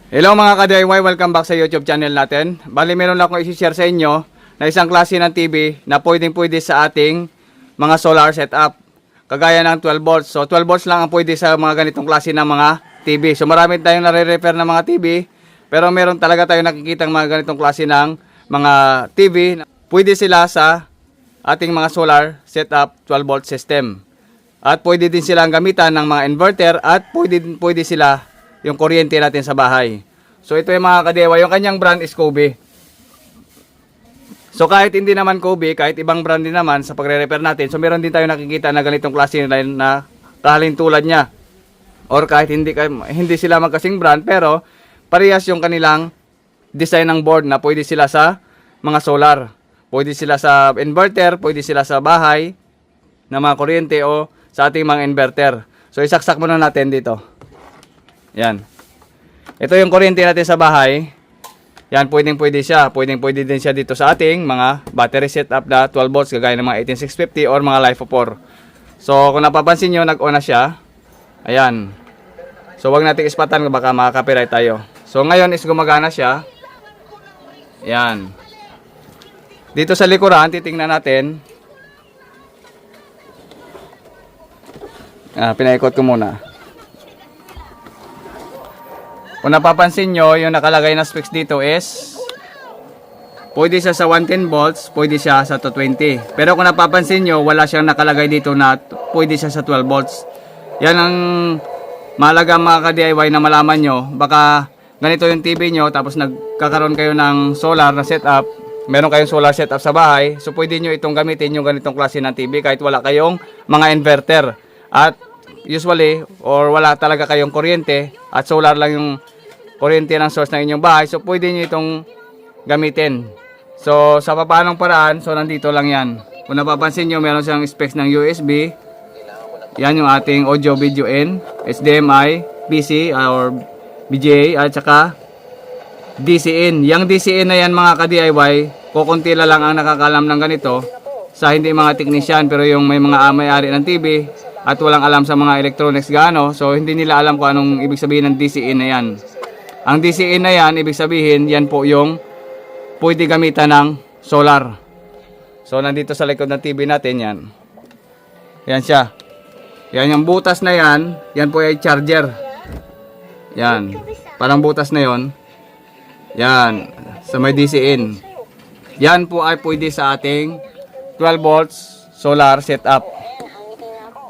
Hello mga ka-DIY, welcome back sa YouTube channel natin. Bali meron lang akong i-share sa inyo na isang klase ng TV na pwede sa ating mga solar setup. Kagaya ng 12 volts. So 12 volts lang ang pwede sa mga ganitong klase ng mga TV. So marami tayong nare-repair na mga TV, pero meron talaga tayong nakikitang mga ganitong klase ng mga TV. Pwede sila sa ating mga solar setup 12 volt system. At pwede din silang gamitan ng mga inverter at pwede sila yung kuryente natin sa bahay. So ito yung mga ka-DIY, yung kanyang brand is Kobe. So kahit hindi naman Kobe, kahit ibang brand din naman sa pagre-repair natin, so meron din tayo nakikita na ganitong klase na kahalin tulad niya. Or kahit hindi sila magkasing brand, pero parehas yung kanilang design ng board na pwede sila sa mga solar. Pwede sila sa inverter, pwede sila sa bahay na mga kuryente o sa ating mga inverter. So isaksak muna natin dito. Yan. Ito yung kuryente natin sa bahay. Yan, pwede siya. Pwede din siya dito sa ating mga battery setup na 12 volts kagaya ng mga 18650 or mga Life of 4. So, kung napapansin nyo, nag-on na siya. Ayan. So, wag natin ispatan baka makaka-copyright tayo. So, ngayon is gumagana siya. Yan. Dito sa likuran, titingnan natin. Pinaikot ko muna. Kung napapansin nyo, yung nakalagay na specs dito is pwede siya sa 110 volts, pwede siya sa 220. Pero kung napapansin nyo, wala siyang nakalagay dito na pwede siya sa 12 volts. Yan ang mahalaga mga ka-DIY na malaman nyo. Baka ganito yung TV nyo, tapos nagkakaroon kayo ng solar na setup. Meron kayong solar setup sa bahay. So pwede nyo itong gamitin yung ganitong klase ng TV kahit wala kayong mga inverter. At usually, or wala talaga kayong kuryente at solar lang yung kuryente ng source ng inyong bahay, so pwede nyo itong gamitin. So sa paanong paraan, so nandito lang yan. Kung napapansin nyo, meron siyang specs ng USB. Yan yung ating audio video in, HDMI, PC or VGA at saka DC in. Yang DC in na yan mga ka-DIY, kukunti lang ang nakakalam ng ganito sa hindi mga technician, pero yung may mga may-ari ng TV at walang alam sa mga electronics gaano, so hindi nila alam kung anong ibig sabihin ng DC in na yan. Ang DC in na yan, ibig sabihin, yan po yung pwede gamitan ng solar. So nandito sa likod ng TV natin yan. Yan siya. Yan yung butas na yan, yan po ay charger. Yan. Parang butas na yon. Yan. Sa may DC in. Yan po ay pwede sa ating 12 volts solar setup.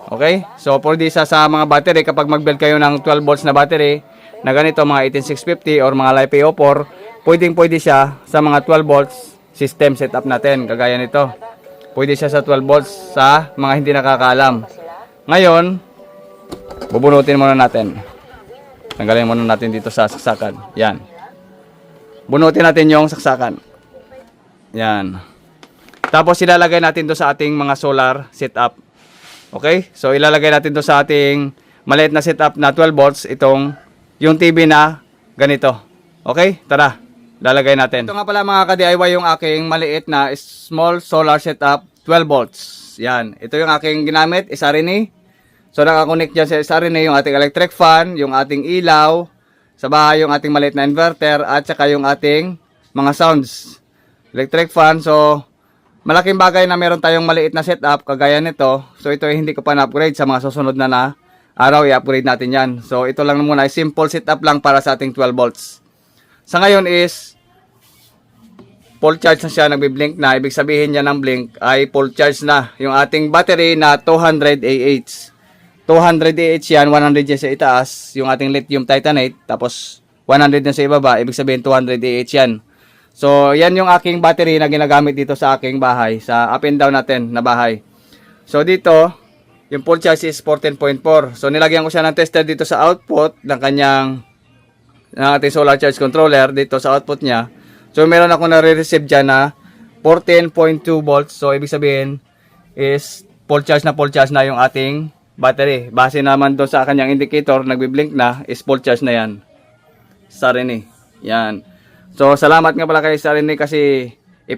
Okay? So, pwede sa mga battery, kapag mag-build kayo ng 12 volts na battery, na ganito, mga 18650 or mga LiPo4, pwede siya sa mga 12 volts system setup natin, kagaya nito. Pwede siya sa 12 volts sa mga hindi nakakaalam. Ngayon, bubunutin muna natin. Tanggalin muna natin dito sa saksakan. Yan. Bunutin natin yung saksakan. Yan. Tapos, ilalagay natin to sa ating mga solar setup. Okay? So, ilalagay natin to sa ating maliit na setup na 12 volts, yung TV na ganito. Okay? Tara, lalagay natin. Ito nga pala mga ka-DIY yung aking maliit na small solar setup 12 volts. Yan. Ito yung aking ginamit, SRNA. So, nakakonect dyan sa SRNA yung ating electric fan, yung ating ilaw, sa bahay yung ating maliit na inverter, at saka yung ating mga sounds. Electric fan, so malaking bagay na meron tayong maliit na setup kagaya nito. So ito ay hindi ko pa na-upgrade, sa mga susunod na araw i-upgrade natin yan. So ito lang muna ay simple setup lang para sa ating 12 volts. Sa ngayon is full charge na siya, nagbi-blink na. Ibig sabihin niya ng blink ay full charge na yung ating battery na 200 AH. 200 AH yan, 100 yan sa itaas, yung ating lithium titanate, tapos 100 na sa ibaba, ibig sabihin 200 AH yan. So, yan yung aking battery na ginagamit dito sa aking bahay, sa up and down natin na bahay. So, dito, yung full charge is 14.4. So, nilagyan ko siya ng tester dito sa output ng ating solar charge controller, dito sa output niya. So, meron ako nare-receive dyan na 14.2 volts. So, ibig sabihin is full charge na yung ating battery. Base naman doon sa kanyang indicator, nagbi-blink na, is full charge na yan. Sarili. Yan. So, salamat nga pala kay Sarine kasi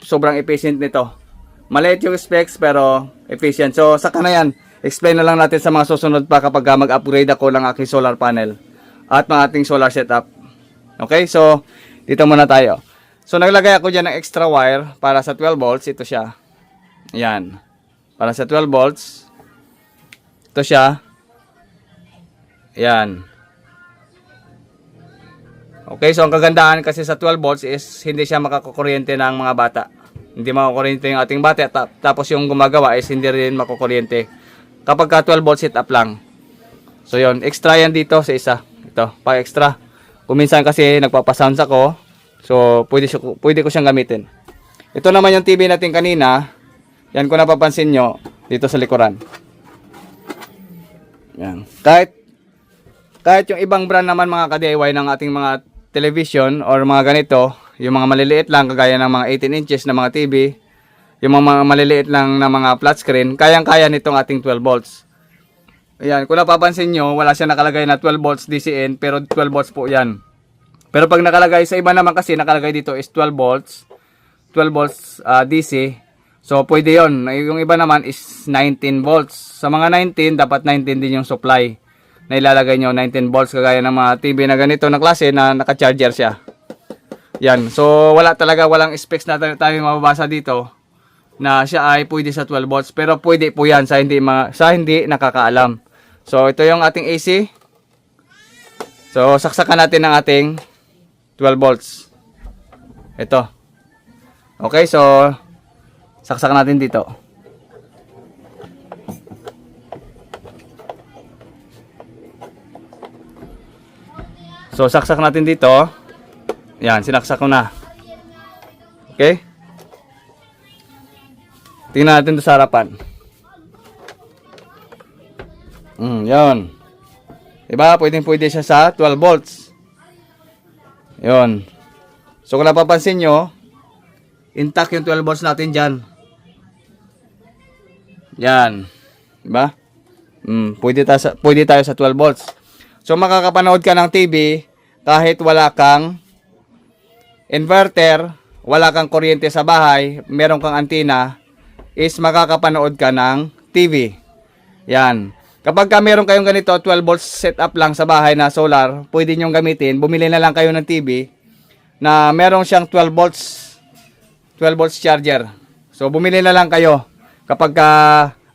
sobrang efficient nito. Maliit yung specs pero efficient. So, saka na yan. Explain na lang natin sa mga susunod pa kapag mag-upgrade ako ng aking solar panel at mga ating solar setup. Okay, so dito muna tayo. So naglagay ako dyan ng extra wire para sa 12 volts. Ito siya. Yan. Para sa 12 volts. Ito siya. Yan. Okay, so ang kagandahan kasi sa 12 volts is hindi siya makakukuryente ng mga bata. Hindi makakuryente yung ating bata. Tapos yung gumagawa is hindi rin makukuryente. Kapag ka 12 volts set up lang. So yon, extra yan dito sa isa. Ito, pa extra. Kuminsan kasi nagpapasounds ako. So pwede ko siyang gamitin. Ito naman yung TV natin kanina. Yan kung napapansin nyo dito sa likuran. Yan. Kahit yung ibang brand naman mga ka-DIY ng ating mga television or mga ganito, yung mga maliliit lang kagaya ng mga 18 inches na mga TV, yung mga maliliit lang na mga flat screen, kayang-kaya nitong ating 12 volts. Ayan, kung napapansin nyo, wala siya nakalagay na 12 volts DCN, pero 12 volts po yan. Pero pag nakalagay sa iba naman kasi, nakalagay dito is 12 volts DC. So, pwede yon. Yung iba naman is 19 volts. Sa mga 19, dapat 19 din yung supply na ilalagay nyo. 19 volts kagaya ng mga TV na ganito na klase na naka-charger siya. Yan. So, walang specs na tayo mababasa dito na siya ay pwede sa 12 volts. Pero pwede po yan sa hindi nakakaalam. So, ito yung ating AC. So, saksakan natin ng ating 12 volts. Ito. Okay, so saksakan natin dito. So, saksak natin dito. Yan, sinaksak ko na. Okay? Tingnan natin ito sa harapan. Yan. Diba? Pwede siya sa 12 volts. Yun. So, kung napapansin nyo, intact yung 12 volts natin dyan. Yan. Diba? Pwede tayo sa 12 volts. So, makakapanood ka ng TV kahit wala kang inverter, wala kang kuryente sa bahay, meron kang antena, is makakapanood ka ng TV. Yan. Kapag meron kayong ganito, 12 volts setup lang sa bahay na solar, pwede nyong gamitin. Bumili na lang kayo ng TV na meron siyang 12 volts charger. So, bumili na lang kayo. Kapag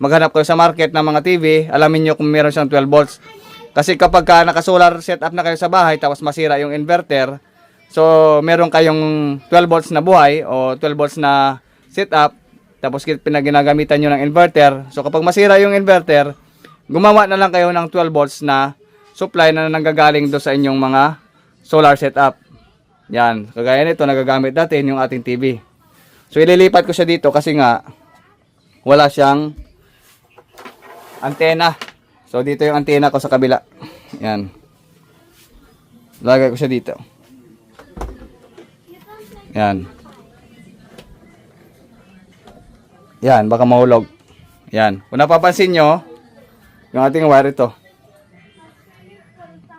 maghanap kayo sa market ng mga TV, alamin nyo kung meron siyang 12 volts. Kasi kapag naka-solar setup na kayo sa bahay, tapos masira yung inverter, so, meron kayong 12 volts na buhay o 12 volts na setup, tapos pinagginagamitan nyo ng inverter. So, kapag masira yung inverter, gumawa na lang kayo ng 12 volts na supply na nanggagaling do sa inyong mga solar setup. Yan, kagaya nito, nagagamit natin yung ating TV. So, ililipat ko siya dito kasi nga, wala siyang antena. So, dito yung antena ko sa kabila. Yan. Lagay ko siya dito. Yan. Yan, baka mahulog. Yan. Kung napapansin nyo, yung ating wire ito.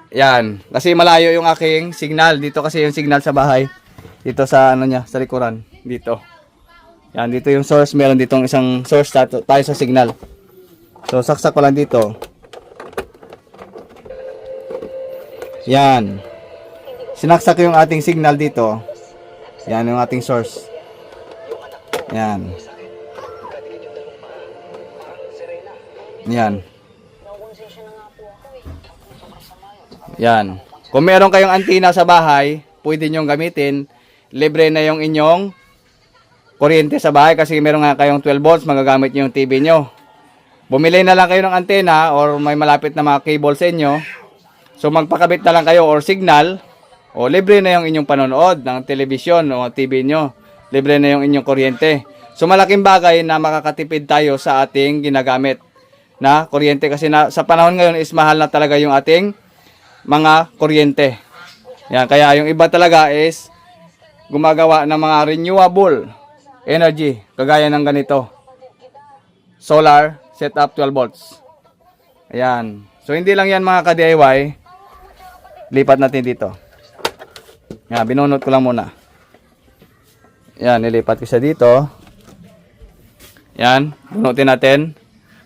Yan. Kasi malayo yung aking signal. Dito kasi yung signal sa bahay. Dito sa sa likuran. Dito. Yan, dito yung source. Meron ditong isang source tayo sa signal. So, saksak ko lang dito. Yan. Sinaksak yung ating signal dito. Yan yung ating source. Yan. Yan. Yan. Kung meron kayong antena sa bahay, pwede nyong gamitin. Libre na yung inyong kuryente sa bahay kasi meron nga kayong 12 volts, magagamit nyo yung TV nyo. Bumili na lang kayo ng antena or may malapit na mga cable sa inyo. So magpakabit na lang kayo or signal o libre na yung inyong panonood ng television o TV nyo. Libre na yung inyong kuryente. So malaking bagay na makakatipid tayo sa ating ginagamit na kuryente kasi sa panahon ngayon is mahal na talaga yung ating mga kuryente. Yan, kaya yung iba talaga is gumagawa ng mga renewable energy kagaya ng ganito. Solar setup 12 volts. Ayan. So hindi lang yan mga ka-DIY. Lipat natin dito. Yan, binunot ko lang muna. Yan, nilipat ko siya dito. Yan, bunutin natin.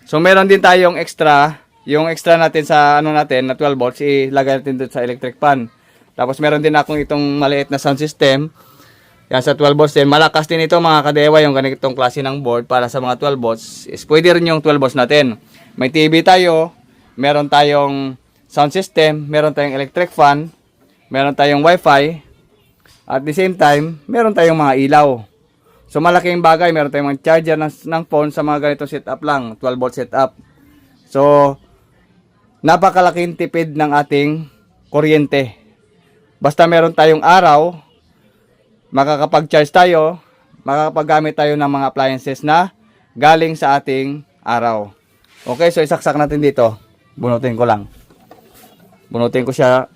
So meron din tayong extra. Yung extra natin sa natin na 12 volts, ilagay natin dito sa electric pan. Tapos meron din akong itong maliit na sound system. Yan sa 12 volts din. Malakas din ito mga ka-DIY, yung ganitong klase ng board para sa mga 12 volts. Is pwede rin yung 12 volts natin. May TV tayo, meron tayong sound system, meron tayong electric fan, meron tayong wifi, at the same time, meron tayong mga ilaw. So malaking bagay, meron tayong mga charger ng phone sa mga ganitong setup lang, 12 volt setup. So napakalaking tipid ng ating kuryente. Basta meron tayong araw, makakapag-charge tayo, makakapaggamit tayo ng mga appliances na galing sa ating araw. Okay, so isaksak natin dito. Bunutin ko lang. Bunutin ko siya.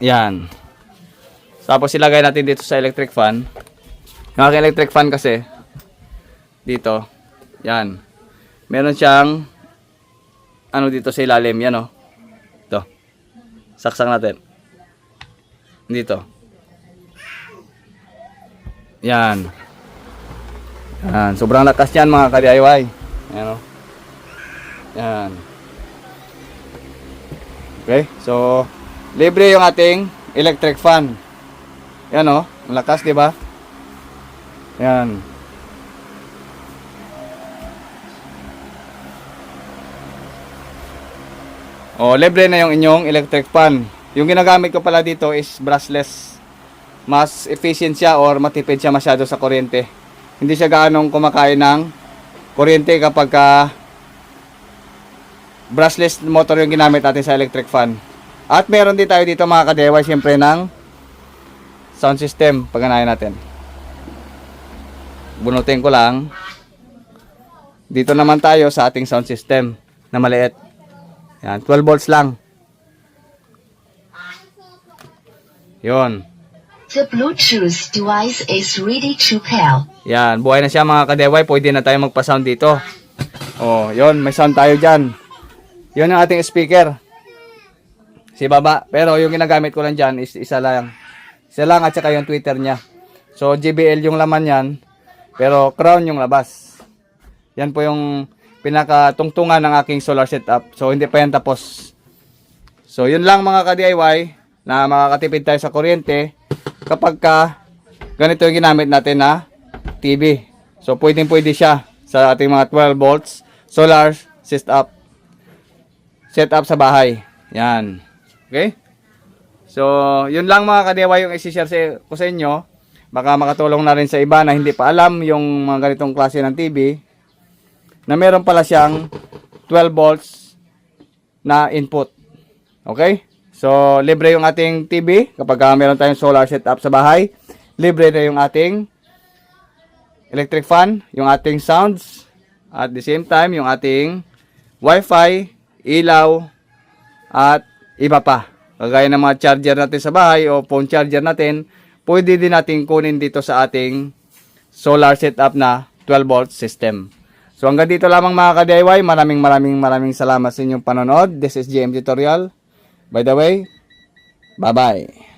Yan. Tapos ilagay natin dito sa electric fan. Yung aking electric fan kasi, dito, yan. Meron siyang, ano dito sa ilalim, yan o. Ito. Saksak natin. Dito. Yan. Yan. Sobrang lakas yan mga ka-DIY. Yan o. Yan. Okay. So, libre yung ating electric fan. Yan o. Ang lakas, diba? Yan. O, libre na yung inyong electric fan. Yung ginagamit ko pala dito is brushless. Mas efficient siya or matipid siya masyado sa kuryente. Hindi siya gaanong kumakain ng kuryente kapag brushless motor yung ginamit natin sa electric fan. At meron din tayo dito mga ka-DIY syempre ng sound system. Pagganahin natin. Bunutin ko lang. Dito naman tayo sa ating sound system na maliit. Yan, 12 volts lang. Yun. The Bluetooth device is ready to pair. Yan, buhay na siya mga ka-DIY. Pwede na tayo magpa-sound dito. Oh, yun, may sound tayo dyan. Yun ang ating speaker. Si baba. Pero yung ginagamit ko lang dyan is isa lang. Isa lang at saka yung tweeter niya. So, JBL yung laman yan. Pero crown yung labas. Yan po yung pinakatungtungan ng aking solar setup. So, hindi pa yan tapos. So, yun lang mga ka-DIY na makakatipid tayo sa kuryente kapag ganito yung ginamit natin na TV. So, pwede siya sa ating mga 12 volts solar setup sa bahay. Yan. Okay? So, yun lang mga ka-DIY yung isi-share ko sa inyo. Baka makatulong na rin sa iba na hindi pa alam yung mga ganitong klase ng TV na meron pala siyang 12 volts na input. Okay? So, libre yung ating TV kapag meron tayong solar setup sa bahay. Libre na yung ating electric fan, yung ating sounds, at the same time, yung ating wifi, ilaw, at iba pa. Kagaya ng mga charger natin sa bahay o phone charger natin, pwede din natin kunin dito sa ating solar setup na 12 volt system. So, hanggang dito lamang mga ka-DIY. Maraming salamat sa inyong panonood. This is GM Tutorial. By the way, bye-bye.